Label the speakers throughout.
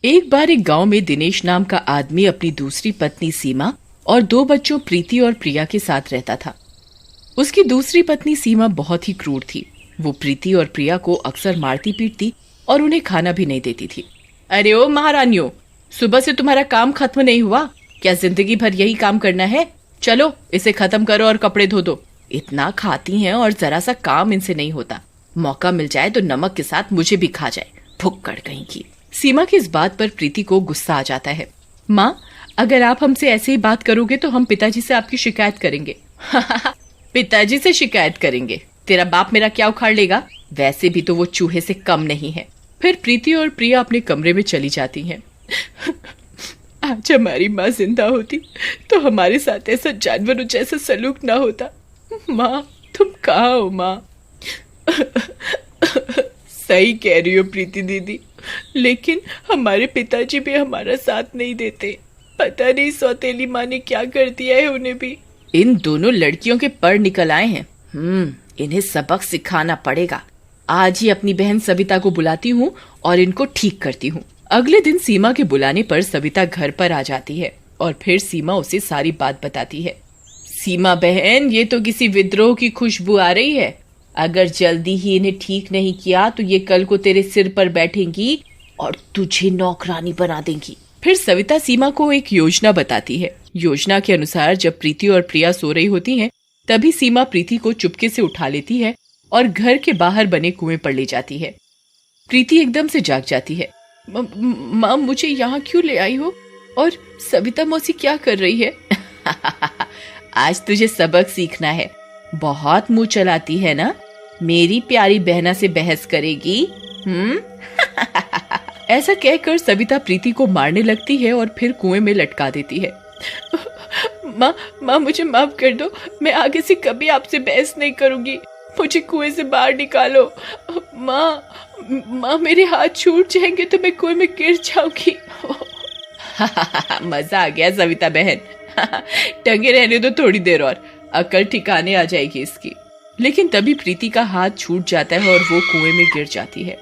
Speaker 1: एक बार एक गांव में दिनेश नाम का आदमी अपनी दूसरी पत्नी सीमा और 2 बच्चों प्रीति और प्रिया के साथ रहता था। उसकी दूसरी पत्नी सीमा बहुत ही क्रूर थी। वो प्रीति और प्रिया को अक्सर मारती पीटती और उन्हें खाना भी नहीं देती थी। अरे ओ महारानियों, सुबह से तुम्हारा काम खत्म नहीं हुआ क्या? जिंदगी भर यही काम करना है? चलो इसे खत्म करो और कपड़े धो दो। इतना खाती हैं और जरा सा काम इनसे नहीं होता। मौका मिल जाए तो नमक के साथ मुझे भी खा जाए, भुक्कड़ कहीं की। सीमा की इस बात पर प्रीति को गुस्सा आ जाता है। माँ, अगर आप हमसे ऐसे ही बात करोगे तो हम पिताजी से आपकी शिकायत करेंगे। पिताजी से शिकायत करेंगे? तेरा बाप मेरा क्या उखाड़ लेगा? वैसे भी तो वो चूहे से कम नहीं है। फिर प्रीति और प्रिया अपने कमरे में चली जाती हैं। आज हमारी माँ जिंदा होती तो हमारे साथ ऐसा जानवरों जैसा सलूक ना होता। माँ, तुम कहाँ हो माँ? सही कह रही हो प्रीति दीदी, लेकिन हमारे पिताजी भी हमारा साथ नहीं देते। पता नहीं सौतेली माँ ने क्या कर दिया है उन्हें भी। इन दोनों लड़कियों के पर निकल आए हैं। इन्हें सबक सिखाना पड़ेगा। आज ही अपनी बहन सविता को बुलाती हूँ और इनको ठीक करती हूँ। अगले दिन सीमा के बुलाने पर सविता घर पर आ जाती है और फिर सीमा उसे सारी बात बताती है। सीमा बहन, ये तो किसी विद्रोह की खुशबू आ रही है। अगर जल्दी ही इन्हें ठीक नहीं किया तो ये कल को तेरे सिर पर बैठेंगी और तुझे नौकरानी बना देंगी। फिर सविता सीमा को एक योजना बताती है। योजना के अनुसार जब प्रीति और प्रिया सो रही होती हैं, तभी सीमा प्रीति को चुपके से उठा लेती है और घर के बाहर बने कुएं पर ले जाती है। प्रीति एकदम से जाग जाती है। माँ, मुझे यहाँ क्यों ले आई हो? और सविता मौसी क्या कर रही है? आज तुझे सबक सीखना है। बहुत मुंह चलाती है ना? मेरी प्यारी बहना से बहस करेगी? ऐसा कहकर सविता प्रीति को मारने लगती है और फिर कुएं में लटका देती है। माँ, मुझे माफ कर दो। मैं आगे से कभी आपसे बहस नहीं करूंगी। मुझे कुएं से बाहर निकालो। माँ, मेरे हाथ छूट जाएंगे तो मैं कुएं में गिर जाऊंगी। मजा आ गया सविता बहन। टंगे रहने दो थोड़ी देर और, अकल ठिकाने आ जाएगी इसकी। लेकिन तभी प्रीति का हाथ छूट जाता है और वो कुएं में गिर जाती है।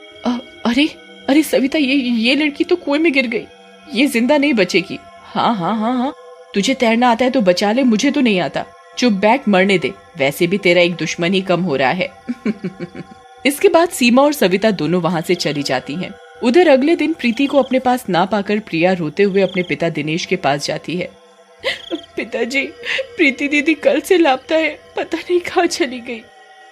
Speaker 1: अरे सविता, ये लड़की तो कुएं में गिर गई। ये जिंदा नहीं बचेगी। हाँ, तुझे तैरना आता है तो बचा ले, मुझे तो नहीं आता। चुप बैठ, मरने दे। वैसे भी तेरा एक दुश्मन ही कम हो रहा है। इसके बाद सीमा और सविता दोनों वहाँ से चली जाती हैं। उधर अगले दिन प्रीति को अपने पास ना पाकर प्रिया रोते हुए अपने पिता दिनेश के पास जाती है। पिताजी, प्रीति दीदी कल से लापता है, पता नहीं कहाँ चली गई।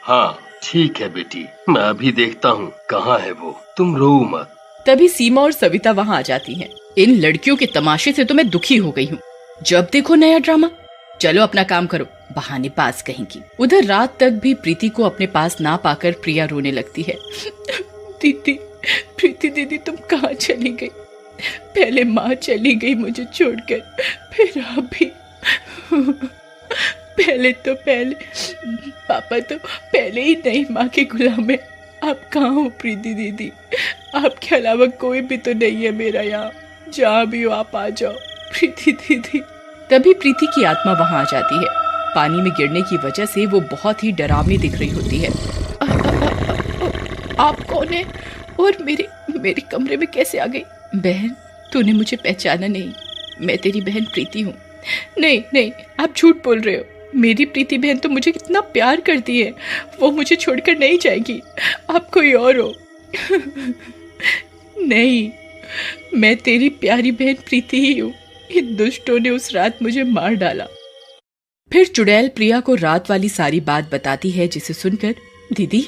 Speaker 2: हाँ ठीक है बेटी, मैं अभी देखता हूँ कहाँ है वो, तुम रो मत।
Speaker 1: तभी सीमा और सविता वहाँ आ जाती हैं। इन लड़कियों के तमाशे से तो मैं दुखी हो गई हूँ। जब देखो नया ड्रामा। चलो अपना काम करो, बहाने पास कहीं की। उधर रात तक भी प्रीति को अपने पास ना पाकर प्रिया रोने लगती है। दीदी, प्रीति दीदी तुम कहाँ चली गई? पहले माँ चली गई मुझे छोड़कर, फिर आप भी। पहले पापा तो पहले ही नई माँ के गुलाम है। आप कहाँ हो प्रीति दीदी? आपके अलावा कोई भी तो नहीं है मेरा यहाँ। जहाँ भी हो आप आ जाओ प्रीति दीदी। तभी प्रीति की आत्मा वहाँ आ जाती है। पानी में गिरने की वजह से वो बहुत ही डरावनी दिख रही होती है। आप कौन है और मेरे कमरे में कैसे आ गई? बहन, तूने मुझे पहचाना नहीं। मैं तेरी बहन प्रीति हूँ। नहीं, आप झूठ बोल रहे हो। मेरी प्रीति बहन तो मुझे कितना प्यार करती है, वो मुझे छोड़कर नहीं जाएगी। आप कोई और हो। नहीं, मैं तेरी प्यारी बहन प्रीति ही हूँ। इन दुष्टों ने उस रात मुझे मार डाला। फिर चुड़ैल प्रिया को रात वाली सारी बात बताती है, जिसे सुनकर, दीदी,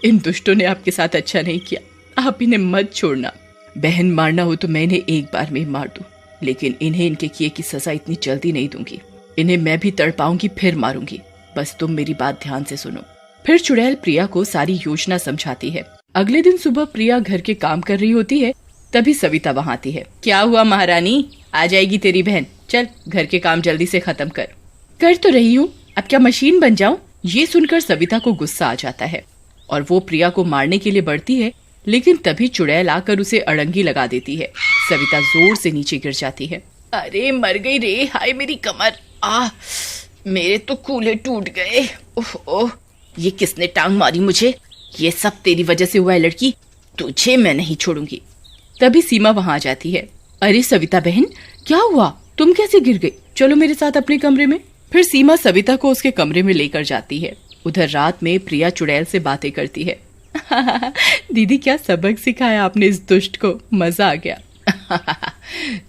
Speaker 1: इन दुष्टों ने आपके साथ अच्छा नहीं किया। आप इन्हें मत छोड़ना। बहन मारना हो तो मैं इन्हें एक बार में ही मार दूं, लेकिन इन्हें इनके किए की सजा इतनी जल्दी नहीं दूंगी। इन्हें मैं भी तड़पाऊंगी फिर मारूंगी। बस तुम मेरी बात ध्यान से सुनो। फिर चुड़ैल प्रिया को सारी योजना समझाती है। अगले दिन सुबह प्रिया घर के काम कर रही होती है, तभी सविता वहाँ आती है। क्या हुआ महारानी? आ जाएगी तेरी बहन। चल घर के काम जल्दी से खत्म कर तो रही हूँ, अब क्या मशीन बन जाऊं? ये सुनकर सविता को गुस्सा आ जाता है और वो प्रिया को मारने के लिए बढ़ती है, लेकिन तभी चुड़ैल आकर उसे अड़ंगी लगा देती है। सविता जोर से नीचे गिर जाती है। अरे मर गई रे, हाय मेरी कमर। मेरे तो कूल्हे टूट गए। ओह, ये किसने टांग मारी मुझे? ये सब तेरी वजह से हुआ है लड़की, तुझे मैं नहीं छोड़ूंगी। तभी सीमा वहाँ आ जाती है। अरे सविता बहन, क्या हुआ? तुम कैसे गिर गई? चलो मेरे साथ अपने कमरे में। फिर सीमा सविता को उसके कमरे में लेकर जाती है। उधर रात में प्रिया चुड़ैल से बातें करती है। दीदी, क्या सबक सिखाया आपने इस दुष्ट को, मजा आ गया।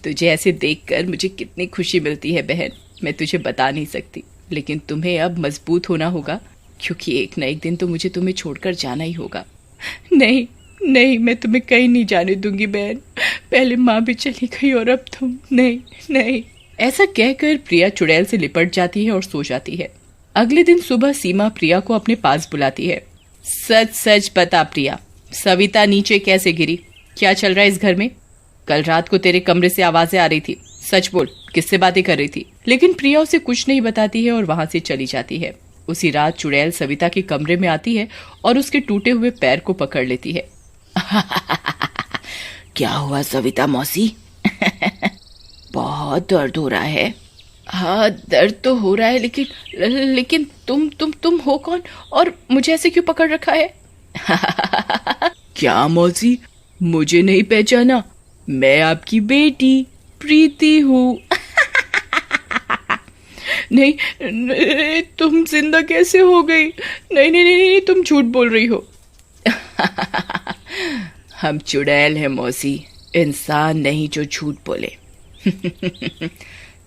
Speaker 1: तुझे ऐसे देखकर मुझे कितनी खुशी मिलती है बहन, मैं तुझे बता नहीं सकती। लेकिन तुम्हें अब मजबूत होना होगा, क्योंकि एक न एक दिन तो मुझे तुम्हें छोड़कर जाना ही होगा। नहीं नहीं, मैं तुम्हें कहीं नहीं जाने दूंगी बहन। पहले माँ भी चली गई और अब तुम। नहीं नहीं। ऐसा कहकर प्रिया चुड़ैल से लिपट जाती है और सो जाती है। अगले दिन सुबह सीमा प्रिया को अपने पास बुलाती है। सच सच बता प्रिया, सविता नीचे कैसे गिरी? क्या चल रहा है इस घर में? कल रात को तेरे कमरे से आवाजें आ रही थी, सच बोल, किससे बातें कर रही थी? लेकिन प्रिया उसे कुछ नहीं बताती है और वहां से चली जाती है। उसी रात चुड़ैल सविता के कमरे में आती है और उसके टूटे हुए पैर को पकड़ लेती है। क्या हुआ सविता मौसी? बहुत दर्द हो रहा है। हाँ, दर्द तो हो रहा है, लेकिन तुम हो कौन और मुझे ऐसे क्यों पकड़ रखा है? क्या मौसी, मुझे नहीं पहचाना? मैं आपकी बेटी प्रीति हूँ। नहीं, तुम जिंदा कैसे हो गई? नहीं नहीं नहीं, नहीं तुम झूठ बोल रही हो। हम चुड़ैल हैं मौसी, इंसान नहीं जो झूठ बोले।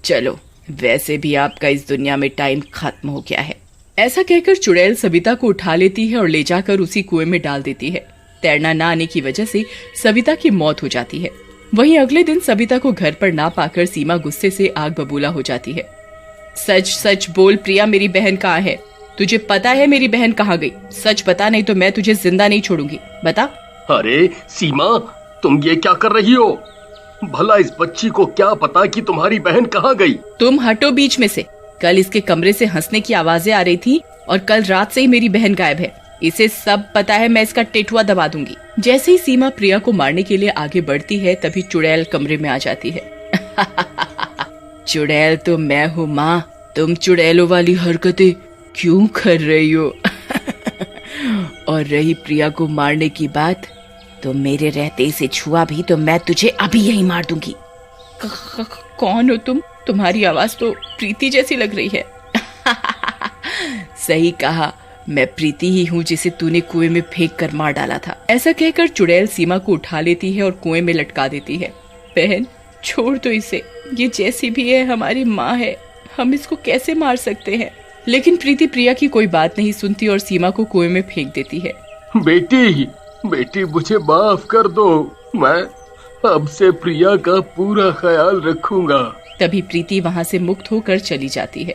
Speaker 1: चलो, वैसे भी आपका इस दुनिया में टाइम खत्म हो गया है। ऐसा कहकर चुड़ैल सविता को उठा लेती है और ले जाकर उसी कुएं में डाल देती है। तैरना ना आने की वजह से सविता की मौत हो जाती है। वहीं अगले दिन सविता को घर पर ना पाकर सीमा गुस्से से आग बबूला हो जाती है। सच सच बोल प्रिया, मेरी बहन कहाँ है? तुझे पता है मेरी बहन कहाँ गई? सच बता, नहीं तो मैं तुझे जिंदा नहीं छोड़ूंगी। बता।
Speaker 2: अरे सीमा, तुम ये क्या कर रही हो? भला इस बच्ची को क्या पता कि तुम्हारी बहन कहाँ गई?
Speaker 1: तुम हटो बीच में से। कल इसके कमरे से हंसने की आवाजें आ रही थी और कल रात से ही मेरी बहन गायब है। इसे सब पता है, मैं इसका टेटुआ दबा दूंगी। जैसे ही सीमा प्रिया को मारने के लिए आगे बढ़ती है, तभी चुड़ैल कमरे में आ जाती है। चुड़ैल तो मैं हूँ माँ, तुम चुड़ैलों वाली हरकतें क्यों कर रही हो? और रही प्रिया को मारने की बात, तो मेरे रहते इसे छुआ भी तो मैं तुझे अभी यही मार दूंगी। कौन हो तुम? तुम्हारी आवाज तो प्रीति जैसी लग रही है। सही कहा, मैं प्रीति ही हूँ जिसे तूने कुएं में फेंक कर मार डाला था। ऐसा कहकर चुड़ैल सीमा को उठा लेती है और कुएं में लटका देती है। बहन छोड़ दो इसे, ये जैसी भी है हमारी माँ है, हम इसको कैसे मार सकते हैं? लेकिन प्रीति प्रिया की कोई बात नहीं सुनती और सीमा को कुएं में फेंक देती है।
Speaker 2: बेटी मुझे माफ कर दो, मैं अब से प्रिया का पूरा ख्याल रखूंगा।
Speaker 1: तभी प्रीति वहाँ से मुक्त होकर चली जाती है।